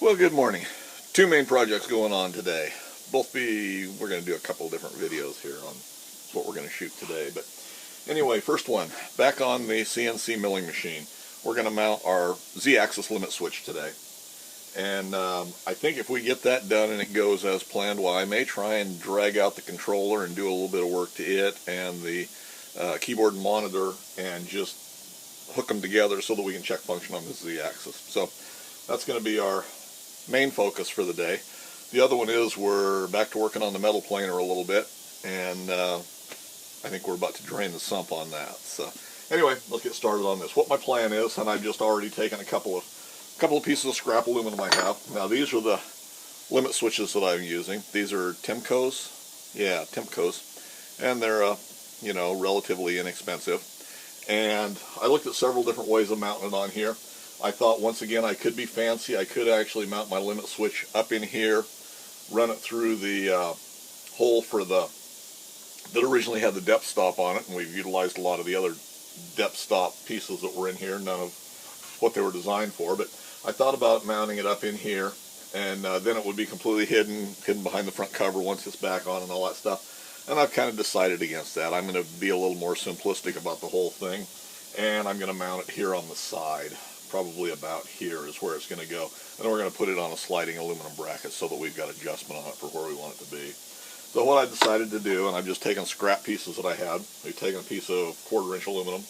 Well, good morning. Two main projects going on today. We're going to do a couple of different videos here on what we're going to shoot today. But anyway, first one, back on the CNC milling machine. We're going to mount our Z-axis limit switch today. And I think if we get that done and it goes as planned, well, I may try and drag out the controller and do a little bit of work to it and the keyboard and monitor and just hook them together so that we can check function on the Z-axis. So that's going to be our main focus for the day. The other one is we're back to working on the metal planer a little bit, and I think we're about to drain the sump on that. So anyway, let's get started on this. What my plan is, and I've just already taken a couple of pieces of scrap aluminum I have. Now these are the limit switches that I'm using. These are Timco's, and they're relatively inexpensive. And I looked at several different ways of mounting it on here. I thought once again I could be fancy. I could actually mount my limit switch up in here, run it through the hole that originally had the depth stop on it, and we've utilized a lot of the other depth stop pieces that were in here, none of what they were designed for. But I thought about mounting it up in here, and then it would be completely hidden behind the front cover once it's back on and all that stuff. And I've kind of decided against that. I'm going to be a little more simplistic about the whole thing, and I'm going to mount it here on the side. Probably about here is where it's going to go. And then we're going to put it on a sliding aluminum bracket so that we've got adjustment on it for where we want it to be. So what I decided to do, and I've just taken scrap pieces that I had. We've taken a piece of 1/4-inch aluminum,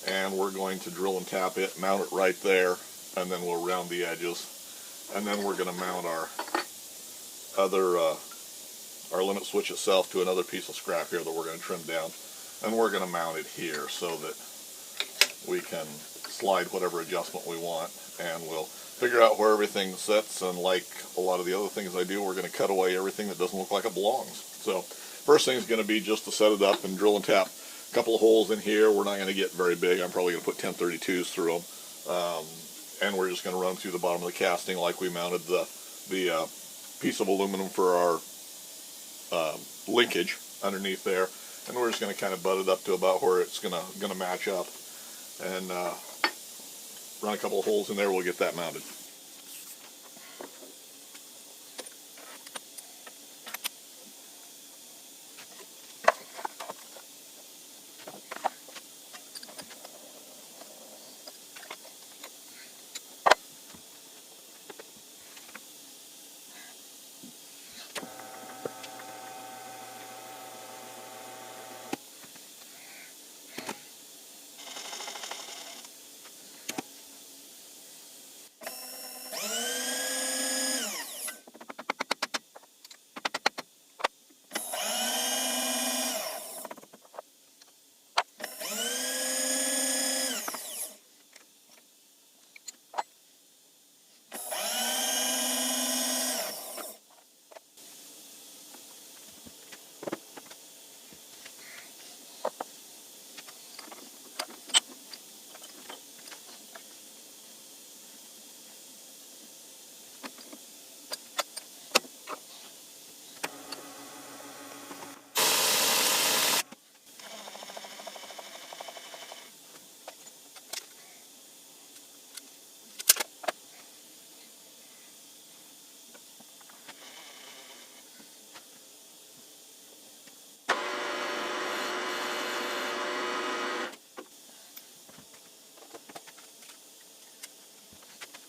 and we're going to drill and tap it, mount it right there, and then we'll round the edges. And then we're going to mount our limit switch itself to another piece of scrap here that we're going to trim down. And we're going to mount it here so that we can slide whatever adjustment we want, and we'll figure out where everything sits. And like a lot of the other things I do, we're going to cut away everything that doesn't look like it belongs. So first thing is going to be just to set it up and drill and tap a couple of holes in here. We're not going to get very big. I'm probably going to put 1032s through them, and we're just going to run through the bottom of the casting like we mounted the piece of aluminum for our linkage underneath there, and we're just going to kind of butt it up to about where it's going to match up, and run a couple of holes in there. We'll get that mounted.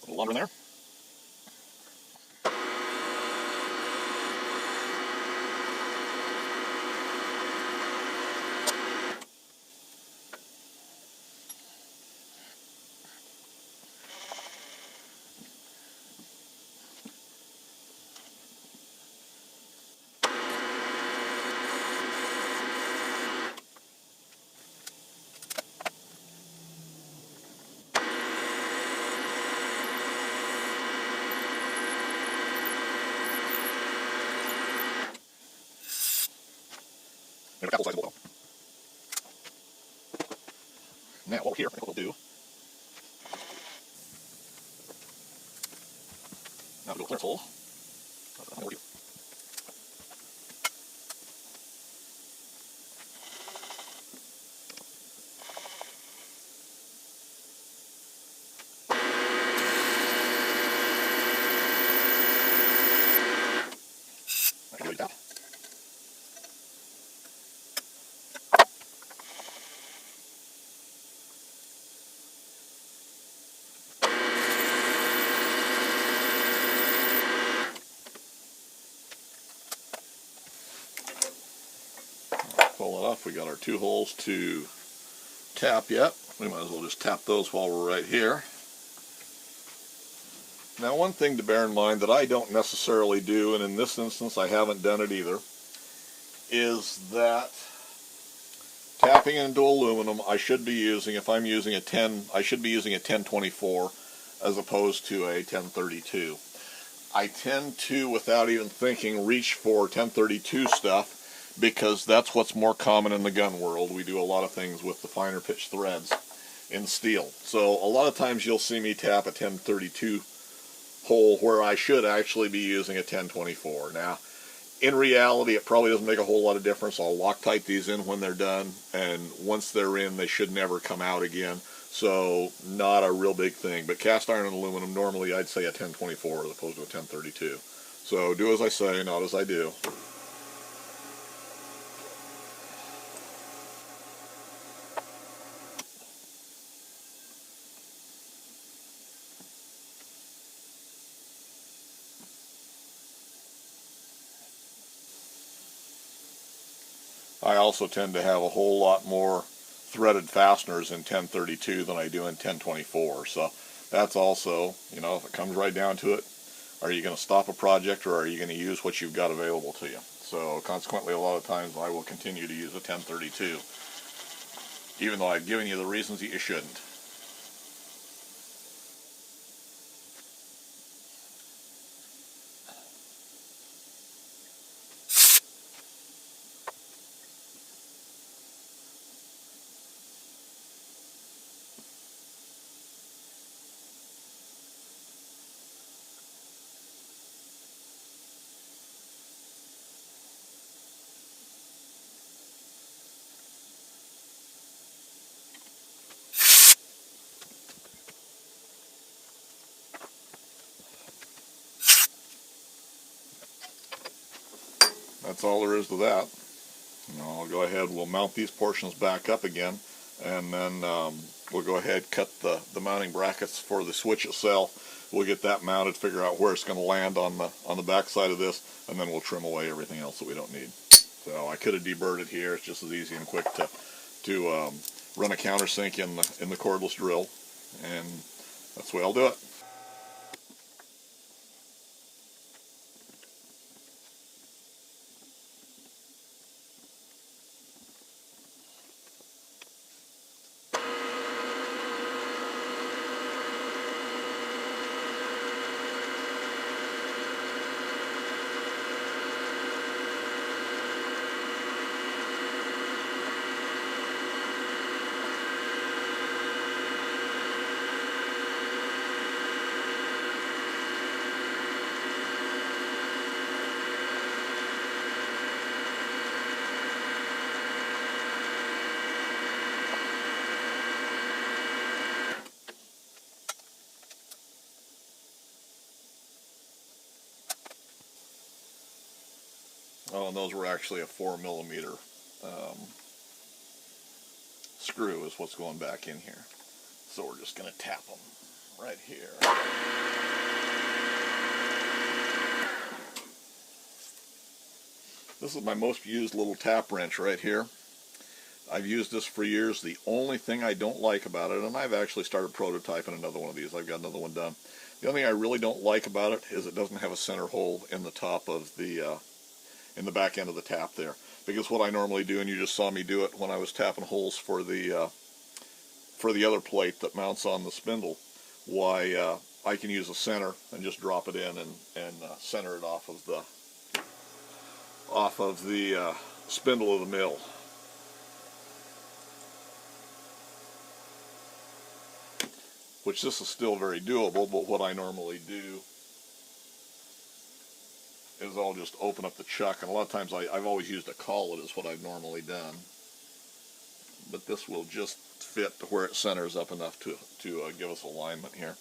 A little lumber in there. Maybe a couple sides of the wall. Now over here, I think what we'll do, now we'll do a clearance hole. Over here. off. We got our 2 holes to tap yet. We might as well just tap those while we're right here. Now, one thing to bear in mind that I don't necessarily do, and in this instance I haven't done it either, is that tapping into aluminum, I should be using, if I'm using a 10, I should be using a 1024 as opposed to a 1032. I tend to, without even thinking, reach for 1032 stuff because that's what's more common in the gun world. We do a lot of things with the finer pitch threads in steel. So a lot of times you'll see me tap a 1032 hole where I should actually be using a 1024. Now, in reality, it probably doesn't make a whole lot of difference. I'll Loctite these in when they're done, and once they're in, they should never come out again. So, not a real big thing. But cast iron and aluminum, normally I'd say a 1024 as opposed to a 1032. So, do as I say, not as I do. I also tend to have a whole lot more threaded fasteners in 1032 than I do in 1024. So that's also, you know, if it comes right down to it, are you going to stop a project or are you going to use what you've got available to you? So consequently, a lot of times I will continue to use a 1032, even though I've given you the reasons that you shouldn't. That's all there is to that. I'll go ahead, we'll mount these portions back up again, and then we'll go ahead, cut the mounting brackets for the switch itself. We'll get that mounted, figure out where it's going to land on the back side of this, and then we'll trim away everything else that we don't need. So I could have deburred it here. It's just as easy and quick to run a countersink in the cordless drill, and that's the way I'll do it. Oh, and those were actually a 4mm screw is what's going back in here. So we're just going to tap them right here. This is my most used little tap wrench right here. I've used this for years. The only thing I don't like about it, and I've actually started prototyping another one of these. I've got another one done. The only thing I really don't like about it is it doesn't have a center hole in the top of the in the back end of the tap there, because what I normally do, and you just saw me do it when I was tapping holes for the other plate that mounts on the spindle, why I can use a center and just drop it in and center it off of the spindle of the mill. Which this is still very doable, but what I normally do is I'll just open up the chuck, and a lot of times I've always used a collet is what I've normally done. But this will just fit to where it centers up enough to give us alignment here.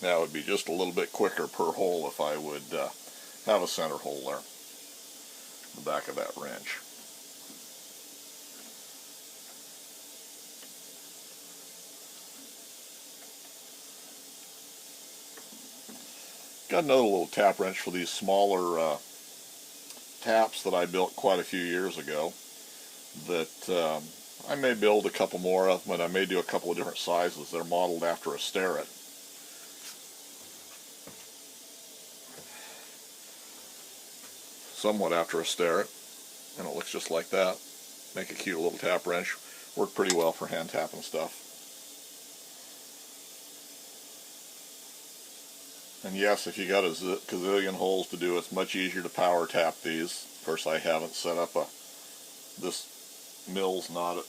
Now it would be just a little bit quicker per hole if I would have a center hole there, the back of that wrench. Got another little tap wrench for these smaller taps that I built quite a few years ago that I may build a couple more of them, and I may do a couple of different sizes. They're modeled after a sterret. Somewhat after a sterret, and it looks just like that. Make a cute little tap wrench. Work pretty well for hand tapping stuff. And yes, if you got a gazillion holes to do, it's much easier to power tap these. Of course, I haven't set up this mill's not at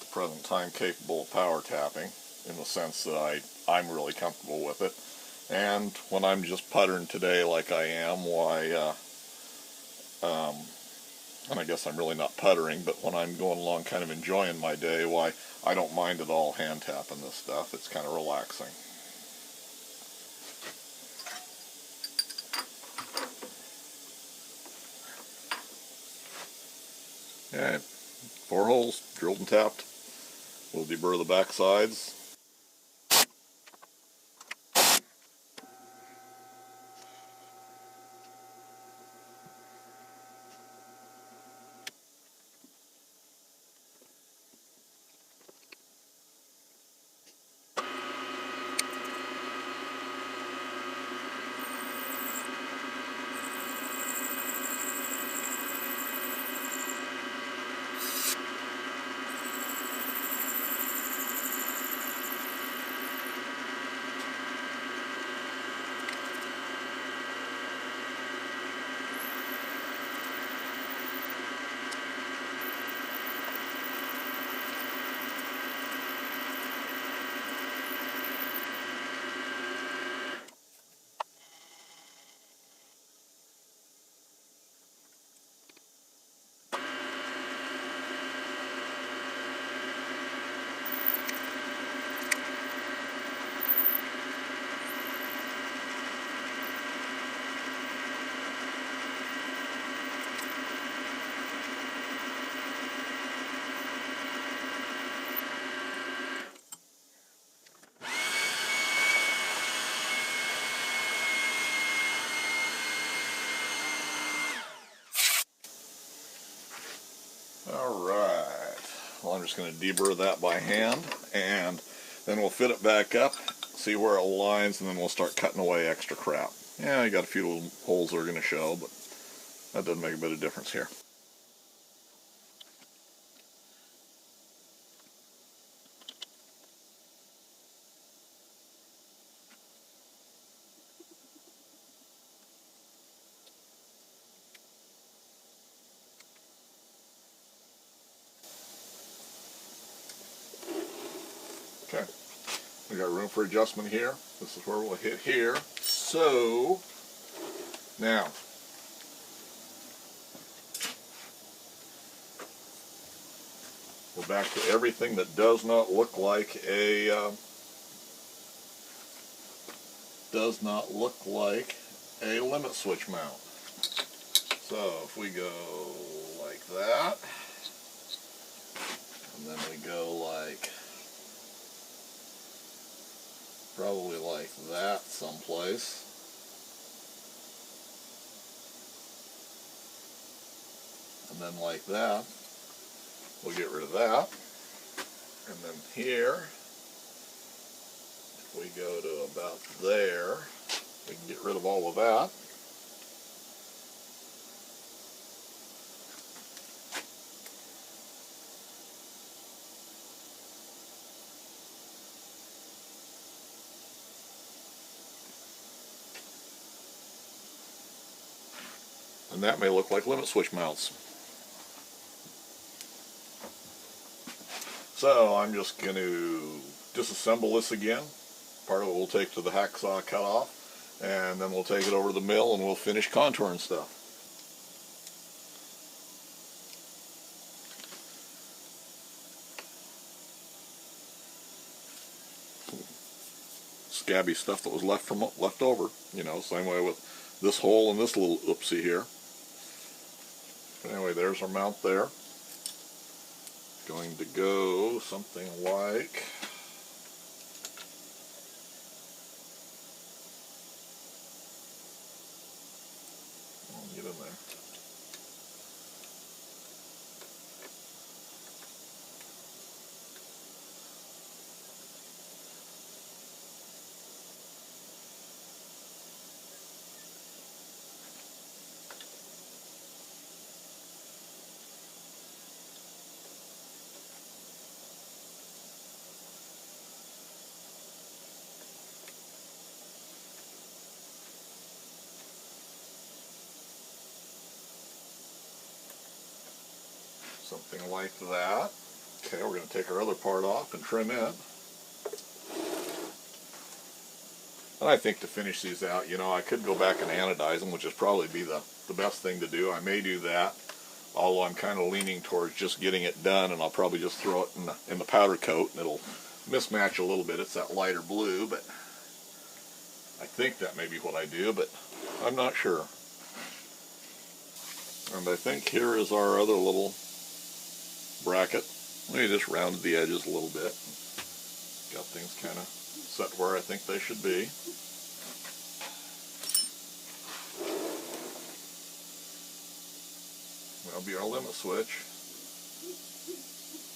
the present time capable of power tapping, in the sense that I'm really comfortable with it. And when I'm just puttering today like I am, why, and I guess I'm really not puttering, but when I'm going along kind of enjoying my day, why, I don't mind at all hand tapping this stuff. It's kind of relaxing. Alright, 4 holes, drilled and tapped. We'll deburr the back sides. Alright, well, I'm just going to deburr that by hand, and then we'll fit it back up, see where it aligns, and then we'll start cutting away extra crap. Yeah, you got a few little holes that are going to show, but that doesn't make a bit of difference here. Okay, we got room for adjustment here. This is where we'll hit here. So, now, we're back to everything that does not look like a limit switch mount. So if we go like that, and then we go like, probably like that someplace. And then like that, we'll get rid of that. And then here, if we go to about there, we can get rid of all of that. And that may look like limit switch mounts. So I'm just going to disassemble this again. Part of it we'll take to the hacksaw cut off, and then we'll take it over to the mill and we'll finish contouring stuff. scabby stuff that was left over. You know, same way with this hole and this little oopsie here. But anyway, there's our mount there. Going to go something like, get in there. Something like that. Okay, we're going to take our other part off and trim it. And I think to finish these out, you know, I could go back and anodize them, which would probably be the best thing to do. I may do that, although I'm kind of leaning towards just getting it done, and I'll probably just throw it in the powder coat, and it'll mismatch a little bit. It's that lighter blue, but I think that may be what I do, but I'm not sure. And I think here is our other little bracket. Maybe just rounded the edges a little bit. Got things kind of set where I think they should be. That'll be our limit switch.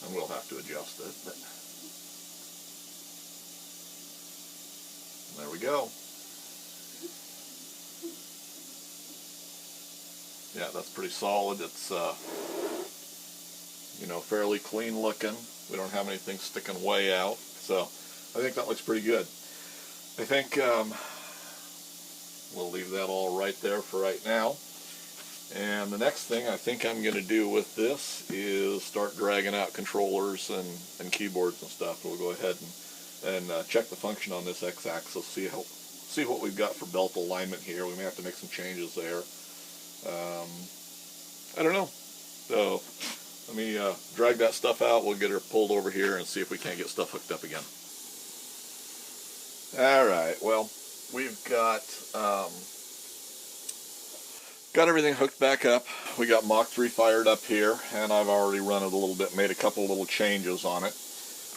And we'll have to adjust it, but there we go. Yeah, that's pretty solid. It's you know, fairly clean looking. We don't have anything sticking way out, so I think that looks pretty good. I think we'll leave that all right there for right now. And the next thing I think I'm going to do with this is start dragging out controllers and keyboards and stuff. We'll go ahead and check the function on this x-axis, see what we've got for belt alignment here. We may have to make some changes there. I don't know. So let me drag that stuff out. We'll get her pulled over here and see if we can't get stuff hooked up again. Alright, well, we've got everything hooked back up. We got Mach 3 fired up here, and I've already run it a little bit, made a couple little changes on it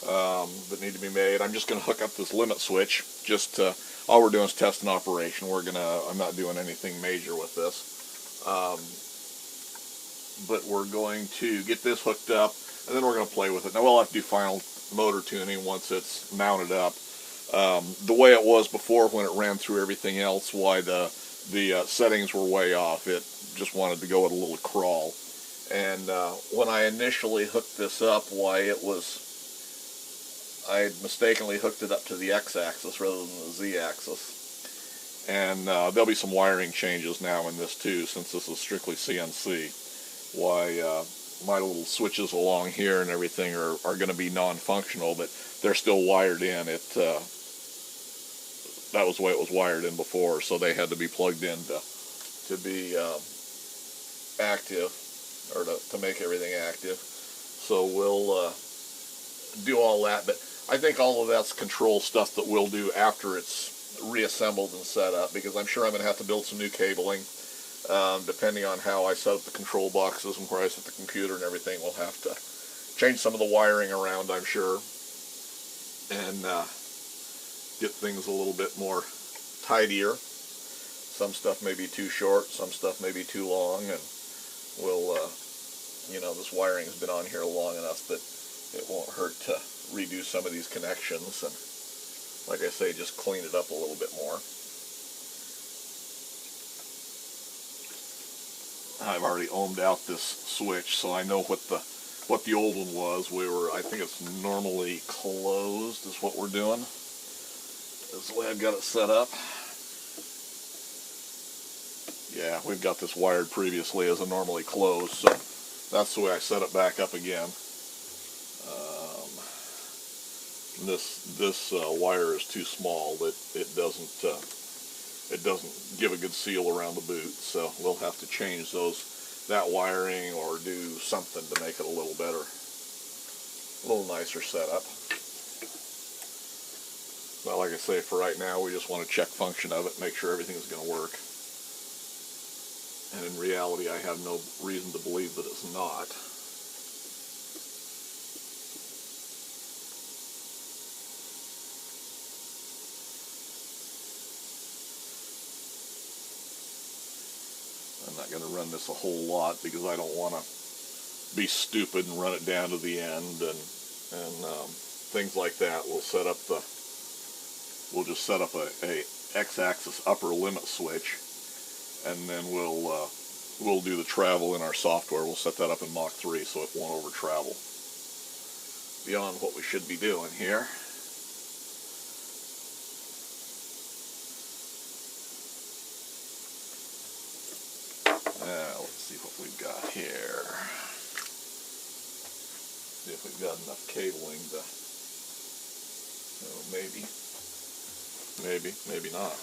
that need to be made. I'm just going to hook up this limit switch. Just all we're doing is test and operation. I'm not doing anything major with this. But we're going to get this hooked up, and then we're going to play with it. Now we'll have to do final motor tuning once it's mounted up. The way it was before when it ran through everything else, why the settings were way off. It just wanted to go at a little crawl. And when I initially hooked this up, I had mistakenly hooked it up to the x-axis rather than the z-axis. And there'll be some wiring changes now in this too, since this is strictly CNC. Why my little switches along here and everything are going to be non-functional, but they're still wired in. That was the way it was wired in before, so they had to be plugged in to be active, or to make everything active. So we'll do all that, but I think all of that's control stuff that we'll do after it's reassembled and set up, because I'm sure I'm going to have to build some new cabling. Depending on how I set up the control boxes and where I set the computer and everything, we'll have to change some of the wiring around, I'm sure, and get things a little bit more tidier. Some stuff may be too short, some stuff may be too long, and we'll, you know, this wiring has been on here long enough that it won't hurt to redo some of these connections and, like I say, just clean it up a little bit more. I've already ohmed out this switch, so I know what the old one was. I think it's normally closed is what we're doing. That's the way I've got it set up. Yeah, we've got this wired previously as a normally closed, so that's the way I set it back up again. This wire is too small that it doesn't give a good seal around the boot, so we'll have to change that wiring or do something to make it a little better, a little nicer setup. But like I say, for right now, we just want to check function of it, make sure everything's going to work. And in reality, I have no reason to believe that it's not. I'm not going to run this a whole lot because I don't want to be stupid and run it down to the end and things like that. We'll just set up a x-axis upper limit switch, and then we'll do the travel in our software. We'll set that up in Mach 3 so it won't over travel beyond what we should be doing here. Let's see what we've got here. See if we've got enough cabling to, maybe not.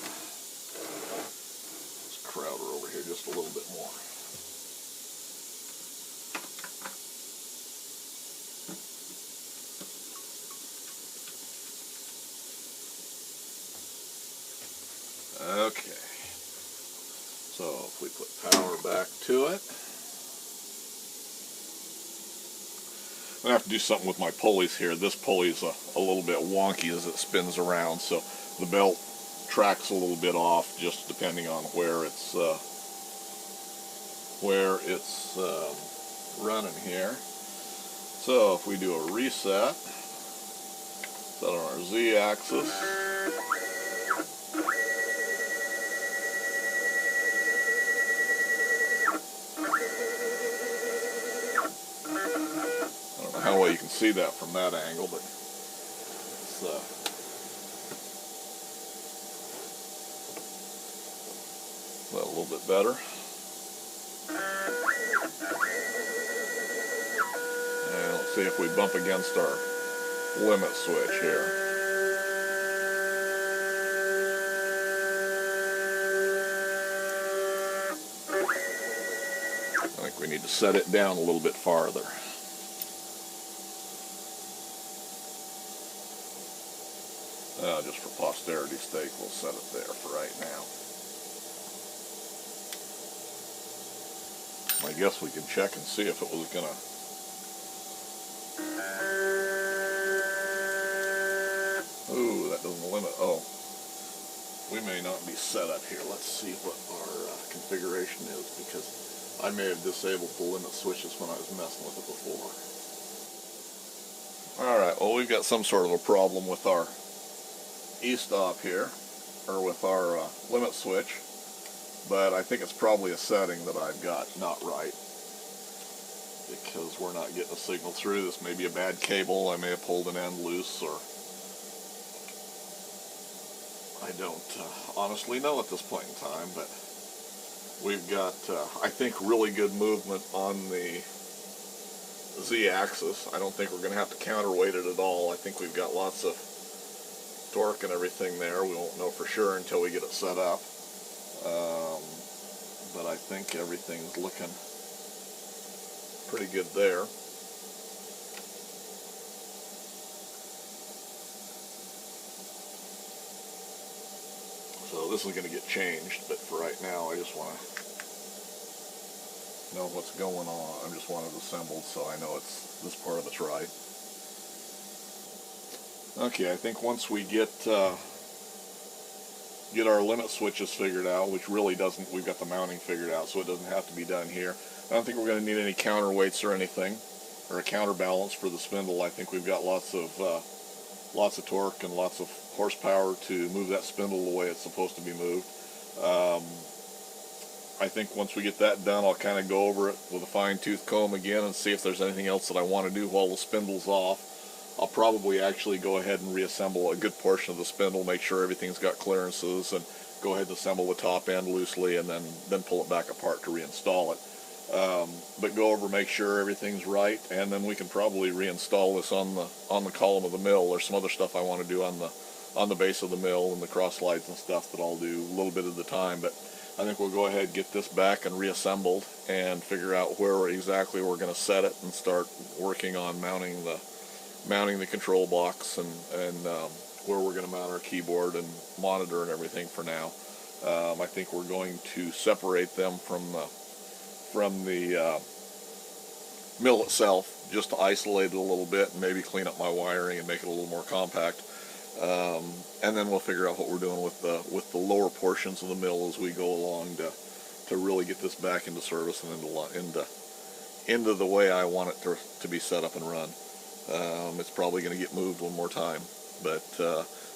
Let's crowd her over here just a little bit more. Okay, so if we put power back to it, I'm going to have to do something with my pulleys here. This pulley's a little bit wonky as it spins around, so the belt tracks a little bit off just depending on where it's running here. So if we do a reset, set on our Z-axis, how well you can see that from that angle, but it's a little bit better. And let's see if we bump against our limit switch here. I think we need to set it down a little bit farther. Just for posterity's sake, we'll set it there for right now. I guess we can check and see if it was gonna. Ooh, that doesn't limit. Oh, we may not be set up here. Let's see what our configuration is, because I may have disabled the limit switches when I was messing with it before. Alright, well, we've got some sort of a problem with our e-stop here, or with our limit switch, but I think it's probably a setting that I've got not right, because we're not getting a signal through. This may be a bad cable. I may have pulled an end loose, or I don't honestly know at this point in time, but we've got, I think, really good movement on the Z-axis. I don't think we're going to have to counterweight it at all. I think we've got lots of torque and everything there. We won't know for sure until we get it set up, but I think everything's looking pretty good there. So this is going to get changed, but for right now I just want to know what's going on. I just want it assembled so I know this part of it's right. Okay, I think once we get our limit switches figured out, which really doesn't, we've got the mounting figured out, so it doesn't have to be done here. I don't think we're going to need any counterweights or anything, or a counterbalance for the spindle. I think we've got lots of torque and lots of horsepower to move that spindle the way it's supposed to be moved. I think once we get that done, I'll kind of go over it with a fine-tooth comb again and see if there's anything else that I want to do while the spindle's off. I'll probably actually go ahead and reassemble a good portion of the spindle, make sure everything's got clearances, and go ahead and assemble the top end loosely, and then pull it back apart to reinstall it. But go over, make sure everything's right, and then we can probably reinstall this on the column of the mill. There's some other stuff I want to do on the base of the mill and the cross slides and stuff that I'll do a little bit at a time. But I think we'll go ahead and get this back and reassembled and figure out where exactly we're going to set it and start working on mounting the control box and where we're going to mount our keyboard and monitor and everything for now. I think we're going to separate them from the mill itself, just to isolate it a little bit and maybe clean up my wiring and make it a little more compact. And then we'll figure out what we're doing with the lower portions of the mill as we go along to really get this back into service and into the way I want it to be set up and run. It's probably going to get moved one more time, but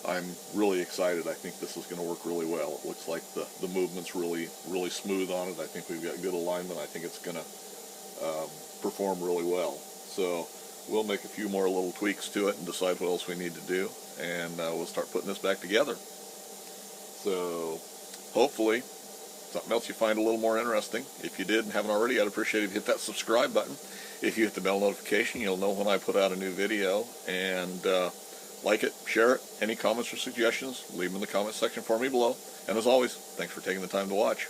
I'm really excited. I think this is going to work really well. It looks like the movement's really smooth on it. I think we've got good alignment. I think it's going to perform really well. So we'll make a few more little tweaks to it and decide what else we need to do, and we'll start putting this back together. So hopefully something else you find a little more interesting. If you did and haven't already, I'd appreciate it if you hit that subscribe button. If you hit the bell notification, you'll know when I put out a new video. And like it, share it. Any comments or suggestions, leave them in the comment section for me below. And as always, thanks for taking the time to watch.